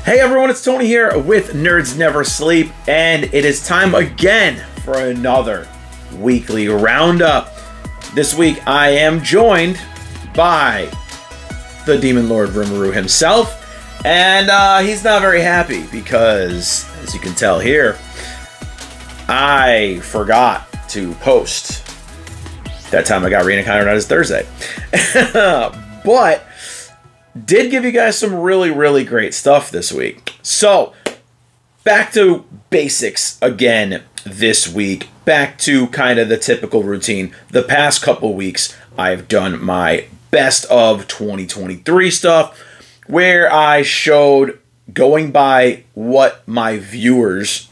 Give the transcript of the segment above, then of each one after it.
Hey everyone, it's Tony here with Nerds Never Sleep, and it is time again for another weekly roundup. This week I am joined by the Demon Lord RIMURU himself, and he's not very happy because, as you can tell here, I forgot to post that time I got reincarnated as Thursday. But did give you guys some really great stuff this week. So, back to basics again this week. Back to kind of the typical routine. The past couple weeks, I've done my best of 2023 stuff, where I showed, going by what my viewers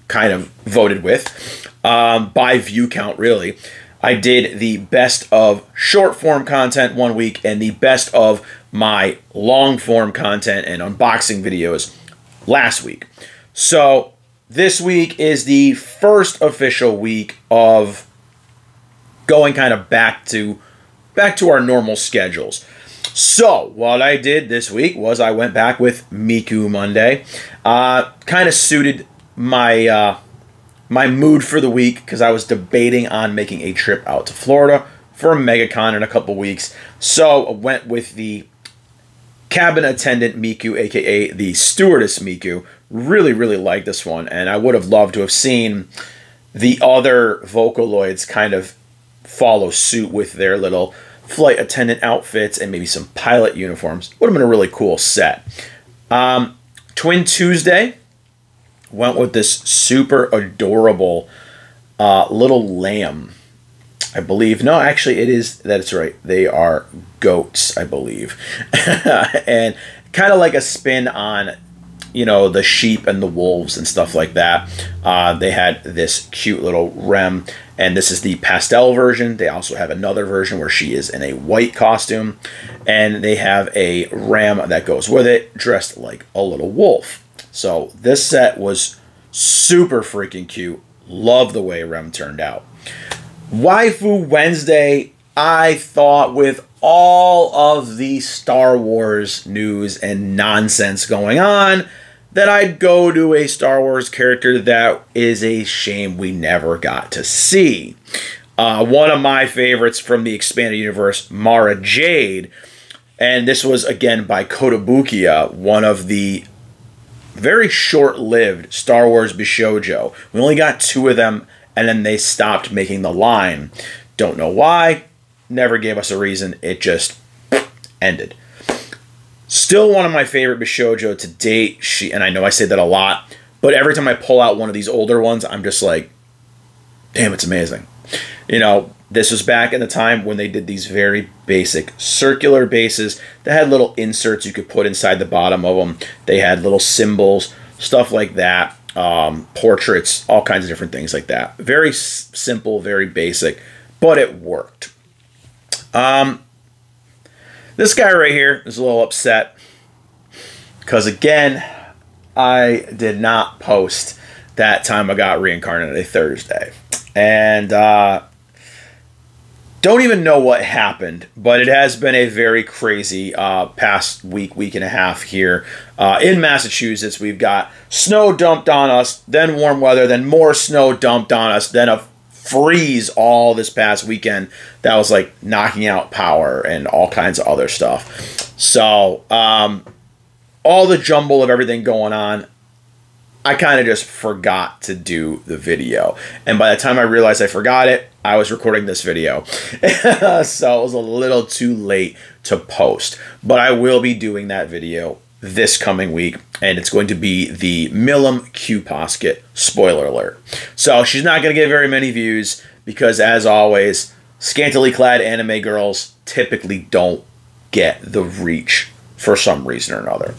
kind of voted with, by view count really. I did the best of short form content one week and the best of my long form content and unboxing videos last week. So this week is the first official week of going kind of back to our normal schedules. So what I did this week was I went back with Miku Monday. Kind of suited my my mood for the week because I was debating on making a trip out to Florida for a MegaCon in a couple weeks. So I went with the cabin attendant Miku, aka the stewardess Miku. Really liked this one, and I would have loved to have seen the other Vocaloids kind of follow suit with their little flight attendant outfits and maybe some pilot uniforms. Would have been a really cool set. Twin Tuesday went with this super adorable little lamb, I believe. No, actually, that's right. They are goats, I believe. And kind of like a spin on, you know, the sheep and the wolves and stuff like that. They had this cute little Rem, and this is the pastel version. They also have another version where she is in a white costume, and they have a ram that goes with it, dressed like a little wolf. So this set was super freaking cute. Love the way Rem turned out. Waifu Wednesday, I thought with all of the Star Wars news and nonsense going on, that I'd go to a Star Wars character that is a shame we never got to see. One of my favorites from the expanded universe, Mara Jade, and this was again by Kotobukiya, one of the very short-lived Star Wars Bishoujo. We only got 2 of them, and then they stopped making the line. Don't know why. Never gave us a reason. It just ended. Still one of my favorite Bishoujo to date. And I know I say that a lot, but every time I pull out one of these older ones, I'm just like, damn, it's amazing. You know, this was back in the time when they did these very basic circular bases that had little inserts you could put inside the bottom of them. They had little symbols, stuff like that, portraits, all kinds of different things like that. Very simple, very basic, but it worked. This guy right here is a little upset because, again, I did not post that time I got reincarnated a Thursday. And don't even know what happened, but it has been a very crazy past week and a half here in Massachusetts. We've got snow dumped on us, then warm weather, then more snow dumped on us, then a freeze all this past weekend that was like knocking out power and all kinds of other stuff. So all the jumble of everything going on, I kind of just forgot to do the video. And by the time I realized I forgot it, I was recording this video. So it was a little too late to post. But I will be doing that video this coming week. And it's going to be the Milim Q Posket. Spoiler alert. So she's not going to get very many views because, as always, scantily clad anime girls typically don't get the reach for some reason or another.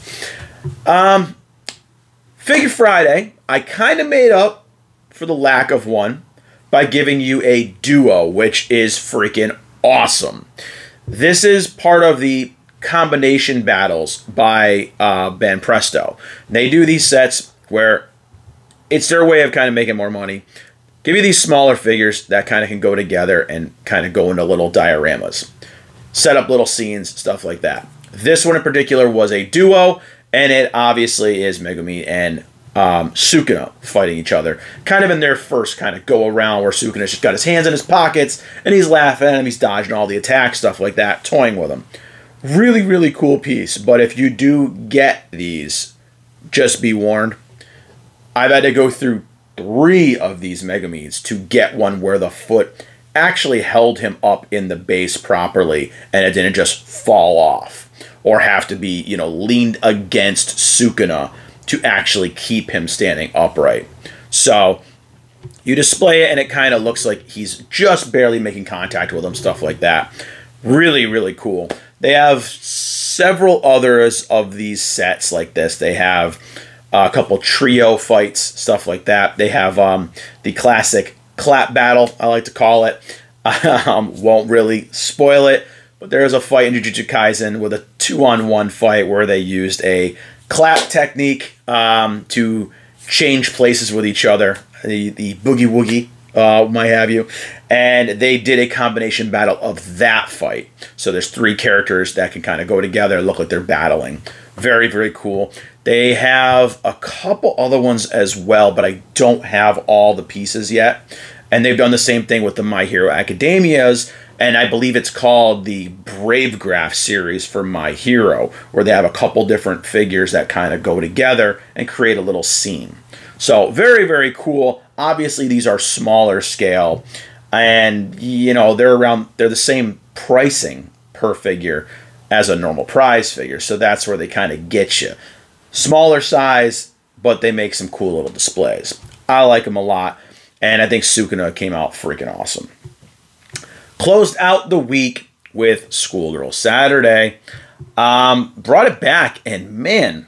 Figure Friday, I kind of made up for the lack of one by giving you a duo, which is freaking awesome. This is part of the combination battles by Banpresto. They do these sets where it's their way of kind of making more money. Give you these smaller figures that kind of can go together and kind of go into little dioramas. Set up little scenes, stuff like that. This one in particular was a duo, and it obviously is Megumi and Sukuna fighting each other. Kind of in their first kind of go around where Sukuna's just got his hands in his pockets, and he's laughing at him, he's dodging all the attacks, stuff like that, toying with him. Really, really cool piece, but if you do get these, just be warned. I've had to go through 3 of these Megumis to get one where the foot actually held him up in the base properly and it didn't just fall off or have to be, you know, leaned against Sukuna to actually keep him standing upright. So you display it and it kind of looks like he's just barely making contact with him, stuff like that. Really, really cool. They have several others of these sets like this. They have a couple trio fights, stuff like that. They have the classic clap battle, I like to call it. Won't really spoil it, but there's a fight in Jujutsu Kaisen with a 2-on-1 fight where they used a clap technique to change places with each other, the boogie woogie, might have you, and they did a combination battle of that fight. So there's 3 characters that can kind of go together, look like they're battling. Very, very cool. They have a couple other ones as well, but I don't have all the pieces yet. And they've done the same thing with the My Hero Academias, and I believe it's called the Brave Graph series for My Hero, where they have a couple different figures that kind of go together and create a little scene. So very, very cool. Obviously, these are smaller scale, and you know they're the same pricing per figure as a normal prize figure. So that's where they kind of get you. Smaller size, but they make some cool little displays. I like them a lot, and I think Sukuna came out freaking awesome. Closed out the week with Schoolgirl Saturday. Brought it back, and man,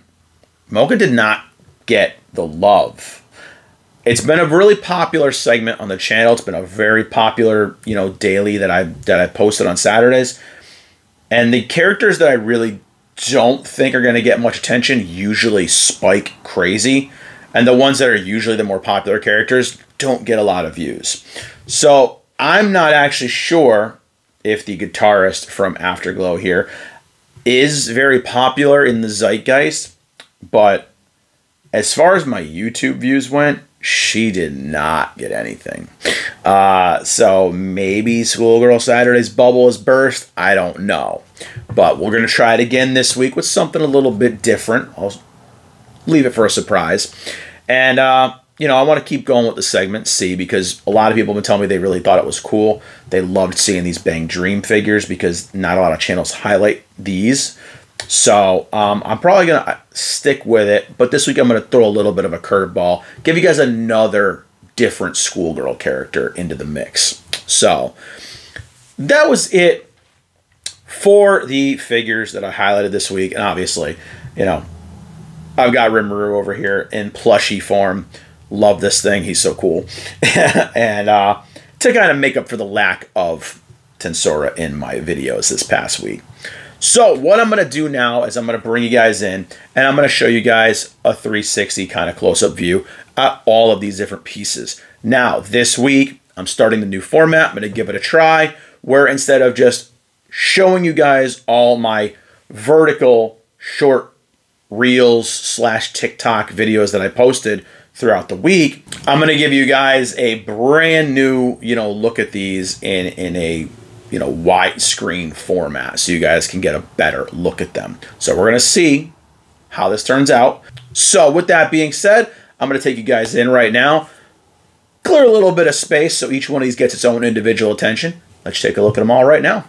Mocha did not get the love. It's been a really popular segment on the channel. It's been a very popular, you know, daily that I posted on Saturdays. And the characters that I really don't think are going to get much attention usually spike crazy. And the ones that are usually the more popular characters don't get a lot of views. So I'm not actually sure if the guitarist from Afterglow here is very popular in the zeitgeist, but as far as my YouTube views went, she did not get anything. So maybe Schoolgirl Saturday's bubble has burst. I don't know. But we're going to try it again this week with something a little bit different. I'll leave it for a surprise. And, you know, I want to keep going with the segment, see, because a lot of people have been telling me they really thought it was cool. They loved seeing these Bang Dream figures because not a lot of channels highlight these. So I'm probably going to stick with it, but this week I'm going to throw a little bit of a curveball, give you guys another different schoolgirl character into the mix. So that was it for the figures that I highlighted this week. And obviously, you know, I've got RIMURU over here in plushie form. Love this thing. He's so cool. And to kind of make up for the lack of Tensora in my videos this past week. So what I'm going to do now is I'm going to bring you guys in and I'm going to show you guys a 360 kind of close-up view at all of these different pieces. Now, this week, I'm starting the new format. I'm going to give it a try where instead of just showing you guys all my vertical short reels / TikTok videos that I posted throughout the week, I'm going to give you guys a brand new, you know, look at these in a, you know, widescreen format so you guys can get a better look at them. So we're going to see how this turns out. So with that being said, I'm going to take you guys in right now, clear a little bit of space so each one of these gets its own individual attention. Let's take a look at them all right now.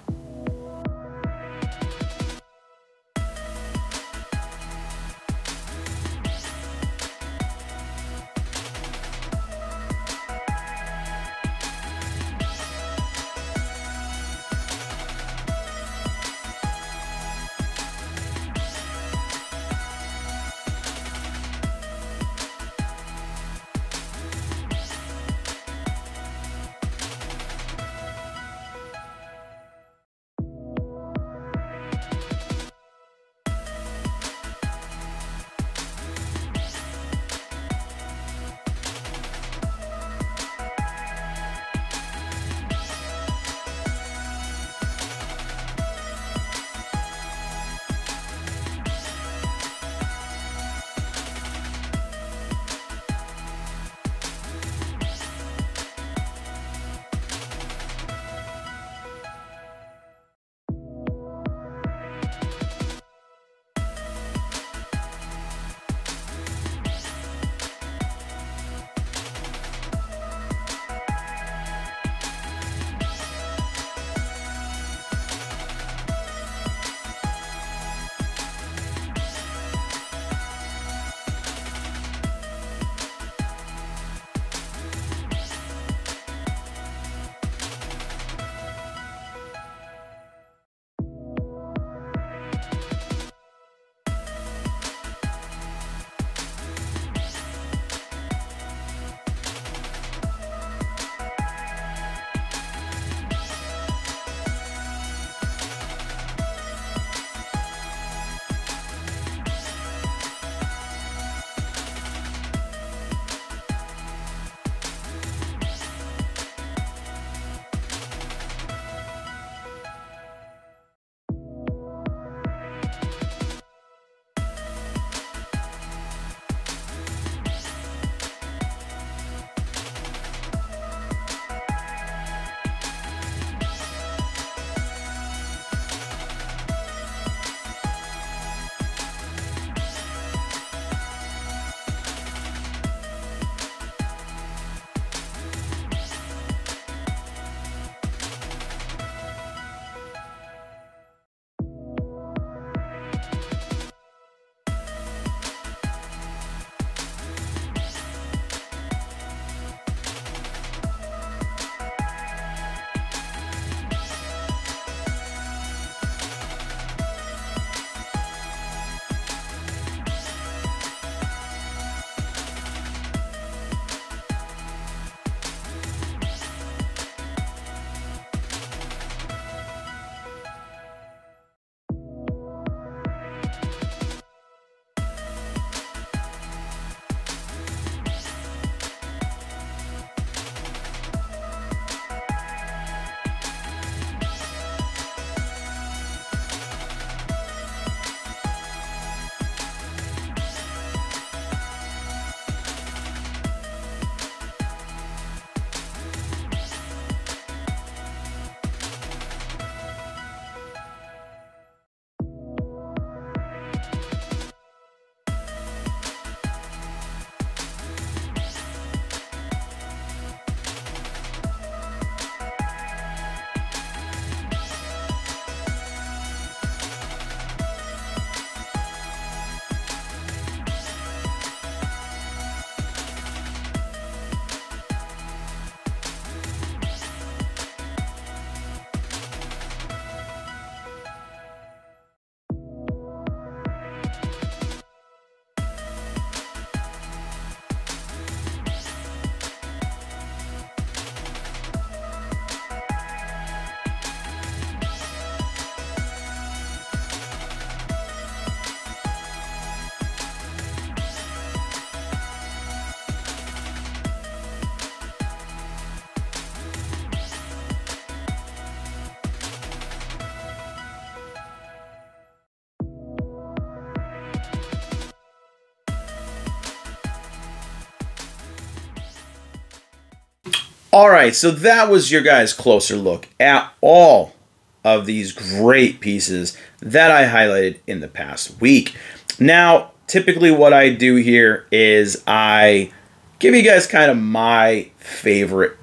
All right, so that was your guys' closer look at all of these great pieces that I highlighted in the past week. Now, typically what I do here is I give you guys kind of my favorite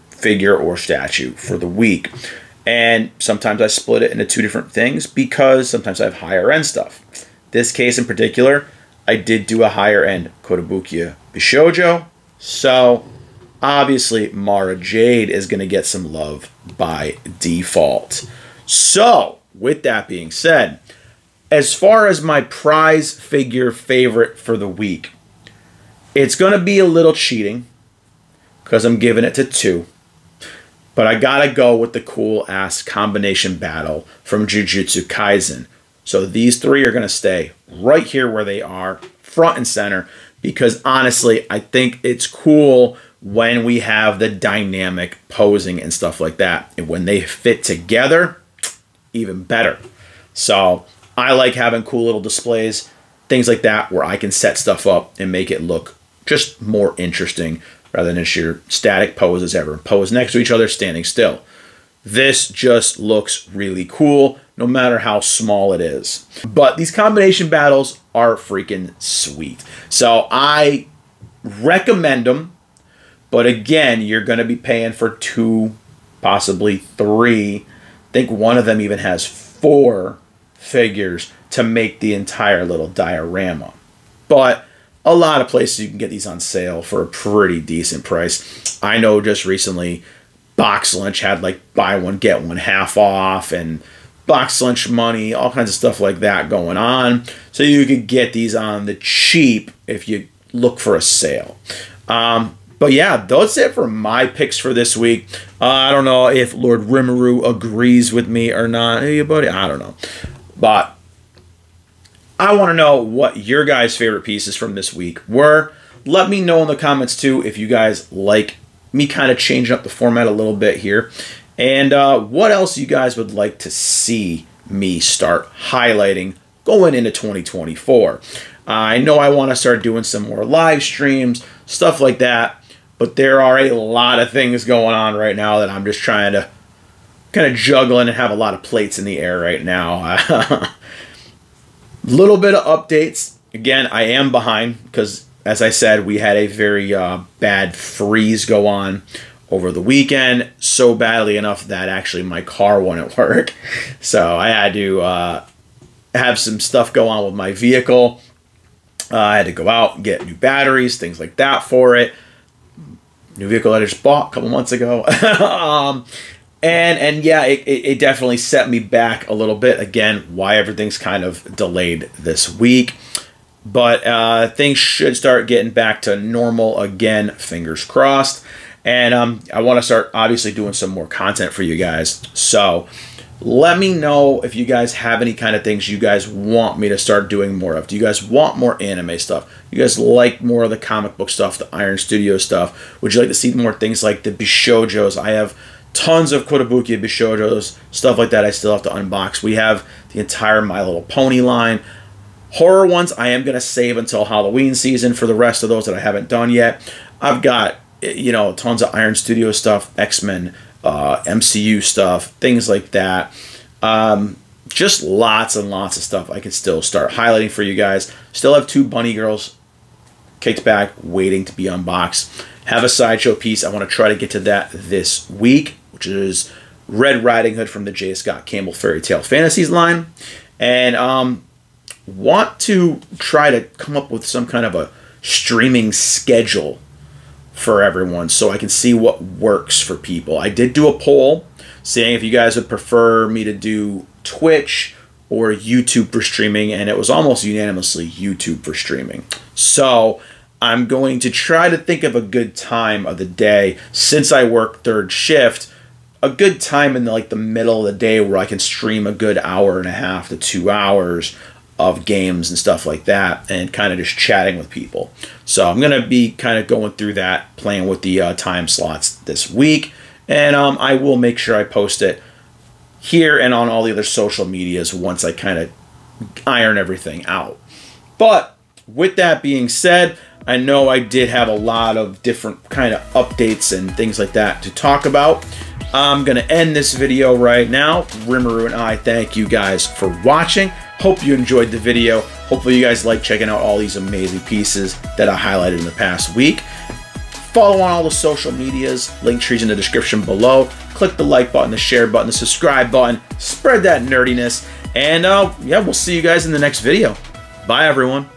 figure or statue for the week. And sometimes I split it into two different things because sometimes I have higher end stuff. This case in particular, I did do a higher end Kotobukiya Bishojo. So obviously Mara Jade is going to get some love by default. So with that being said, as far as my prize figure favorite for the week, it's going to be a little cheating because I'm giving it to 2. But I gotta go with the cool-ass combination battle from Jujutsu Kaisen. So these 3 are gonna stay right here where they are, front and center, because honestly, I think it's cool when we have the dynamic posing and stuff like that. And when they fit together, even better. So I like having cool little displays, things like that, where I can set stuff up and make it look just more interesting rather than sheer static poses ever. Pose next to each other, standing still. This just looks really cool, no matter how small it is. But these combination battles are freaking sweet. So I recommend them. But again, you're going to be paying for 2, possibly 3. I think one of them even has 4 figures to make the entire little diorama. But a lot of places you can get these on sale for a pretty decent price. I know just recently Box Lunch had like buy one, get one half off, and Box Lunch money, all kinds of stuff like that going on. So you could get these on the cheap if you look for a sale. But yeah, that's it for my picks for this week. I don't know if Lord Rimuru agrees with me or not. Hey, buddy, I don't know. But I want to know what your guys' favorite pieces from this week were. Let me know in the comments, too, if you guys like me kind of changing up the format a little bit here. And what else you guys would like to see me start highlighting going into 2024. I know I want to start doing some more live streams, stuff like that. But there are a lot of things going on right now that I'm just trying to kind of juggling and have a lot of plates in the air right now. Little bit of updates. Again, I am behind because, as I said, we had a very bad freeze go on over the weekend. So badly enough that actually my car wouldn't work. So I had to have some stuff go on with my vehicle. I had to go out and get new batteries, things like that for it. New vehicle I just bought a couple months ago. And yeah, it definitely set me back a little bit. Again, why everything's kind of delayed this week. But things should start getting back to normal again, fingers crossed. And I want to start, obviously, doing some more content for you guys. So let me know if you guys have any kind of things you guys want me to start doing more of. Do you guys want more anime stuff? You guys like more of the comic book stuff, the Iron Studio stuff? Would you like to see more things like the Bishojos? I have tons of Kotobukiya Bishojos, stuff like that I still have to unbox. We have the entire My Little Pony line. Horror ones I am going to save until Halloween season for the rest of those that I haven't done yet. I've got, you know, tons of Iron Studio stuff, X-Men, MCU stuff, things like that. Just lots and lots of stuff I can still start highlighting for you guys. Still have 2 Bunny Girls kicked back, waiting to be unboxed. Have a sideshow piece. I want to try to get to that this week, which is Red Riding Hood from the J. Scott Campbell Fairy Tale Fantasies line. And want to try to come up with some kind of a streaming schedule for everyone so I can see what works for people. I did do a poll saying if you guys would prefer me to do Twitch or YouTube for streaming, and it was almost unanimously YouTube for streaming. So I'm going to try to think of a good time of the day, since I work 3rd shift, a good time in the middle of the day where I can stream a good hour and a half to 2 hours of games and stuff like that, and kind of just chatting with people. So I'm going to be kind of going through that, playing with the time slots this week, and I will make sure I post it here and on all the other social medias once I kind of iron everything out. But with that being said, I know I did have a lot of different kind of updates and things like that to talk about. I'm going to end this video right now. RIMURU and I thank you guys for watching. Hope you enjoyed the video. Hopefully you guys like checking out all these amazing pieces that I highlighted in the past week. Follow on all the social medias, link trees in the description below. Click the like button, the share button, the subscribe button. Spread that nerdiness. And yeah, we'll see you guys in the next video. Bye, everyone.